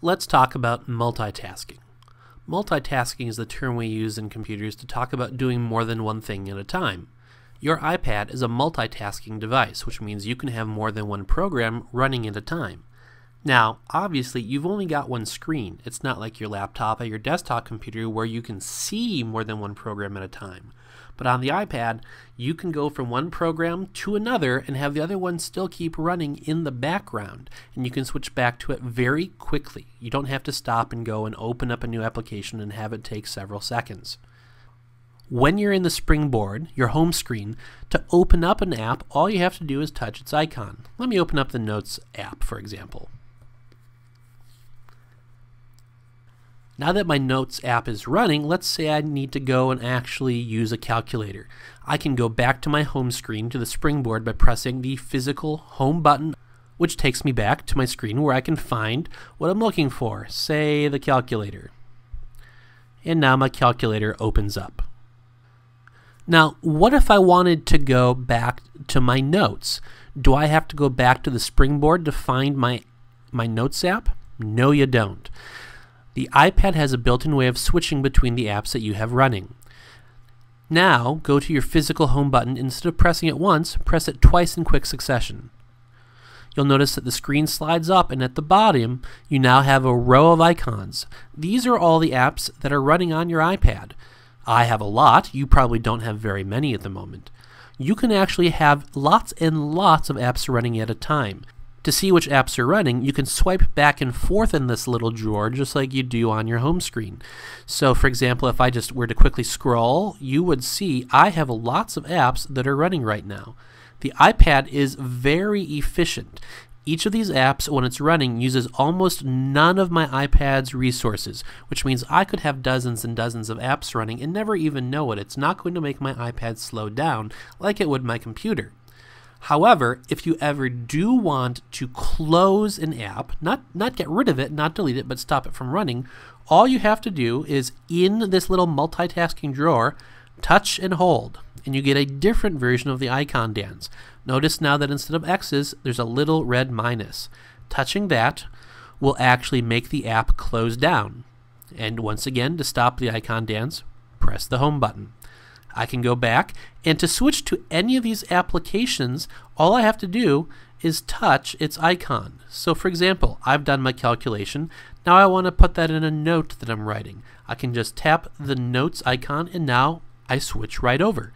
Let's talk about multitasking. Multitasking is the term we use in computers to talk about doing more than one thing at a time. Your iPad is a multitasking device, which means you can have more than one program running at a time. Now, obviously, you've only got one screen. It's not like your laptop or your desktop computer where you can see more than one program at a time. But on the iPad, you can go from one program to another and have the other one still keep running in the background. And you can switch back to it very quickly. You don't have to stop and go and open up a new application and have it take several seconds. When you're in the Springboard, your home screen, to open up an app, all you have to do is touch its icon. Let me open up the Notes app, for example. Now that my Notes app is running, let's say I need to go and actually use a calculator. I can go back to my home screen to the Springboard by pressing the physical home button, which takes me back to my screen where I can find what I'm looking for, say the calculator. And now my calculator opens up. Now, what if I wanted to go back to my Notes? Do I have to go back to the Springboard to find my Notes app? No, you don't. The iPad has a built-in way of switching between the apps that you have running. Now, go to your physical home button. Instead of pressing it once, press it twice in quick succession. You'll notice that the screen slides up, and at the bottom, you now have a row of icons. These are all the apps that are running on your iPad. I have a lot. You probably don't have very many at the moment. You can actually have lots and lots of apps running at a time. To see which apps are running, you can swipe back and forth in this little drawer just like you do on your home screen. So for example, if I just were to quickly scroll, you would see I have lots of apps that are running right now. The iPad is very efficient. Each of these apps, when it's running, uses almost none of my iPad's resources, which means I could have dozens and dozens of apps running and never even know it. It's not going to make my iPad slow down like it would my computer. However, if you ever do want to close an app, not get rid of it, not delete it, but stop it from running, all you have to do is in this little multitasking drawer, touch and hold, and you get a different version of the icon dance. Notice now that instead of X's, there's a little red minus. Touching that will actually make the app close down. And once again, to stop the icon dance, press the home button. I can go back, and to switch to any of these applications, all I have to do is touch its icon. So for example, I've done my calculation. Now I want to put that in a note that I'm writing. I can just tap the Notes icon, and now I switch right over.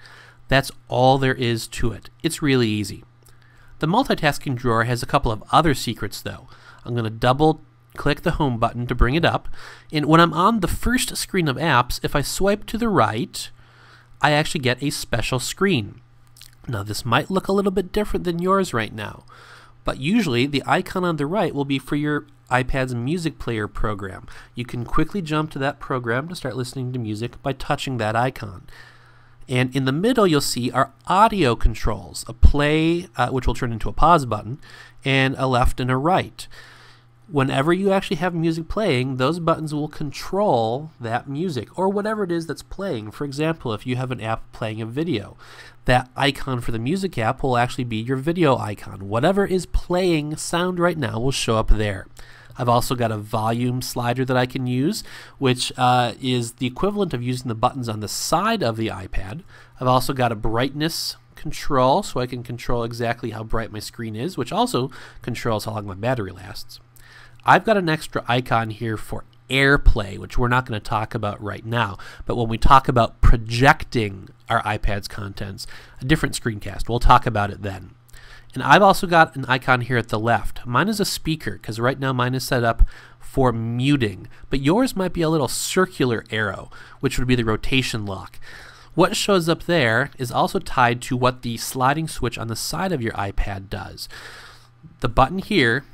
That's all there is to it. It's really easy. The multitasking drawer has a couple of other secrets though. I'm going to double click the home button to bring it up, and when I'm on the first screen of apps, if I swipe to the right, I actually get a special screen. Now this might look a little bit different than yours right now, but usually the icon on the right will be for your iPad's music player program. You can quickly jump to that program to start listening to music by touching that icon. And in the middle you'll see our audio controls, a play, which will turn into a pause button, and a left and a right. Whenever you actually have music playing, those buttons will control that music or whatever it is that's playing. For example, if you have an app playing a video, that icon for the music app will actually be your video icon. Whatever is playing sound right now will show up there. I've also got a volume slider that I can use, which is the equivalent of using the buttons on the side of the iPad. I've also got a brightness control, so I can control exactly how bright my screen is, which also controls how long my battery lasts. I've got an extra icon here for AirPlay, which we're not going to talk about right now, but when we talk about projecting our iPad's contents, a different screencast, we'll talk about it then. And I've also got an icon here at the left. Mine is a speaker, because right now mine is set up for muting, but yours might be a little circular arrow, which would be the rotation lock. What shows up there is also tied to what the sliding switch on the side of your iPad does. The button here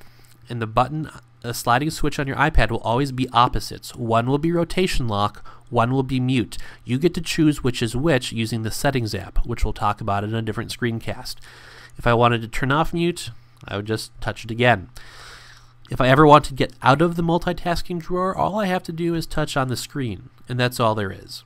and the button a sliding switch on your iPad will always be opposites. One will be rotation lock, one will be mute. You get to choose which is which using the settings app, which we'll talk about in a different screencast. If I wanted to turn off mute, I would just touch it again. If I ever want to get out of the multitasking drawer, all I have to do is touch on the screen, and that's all there is.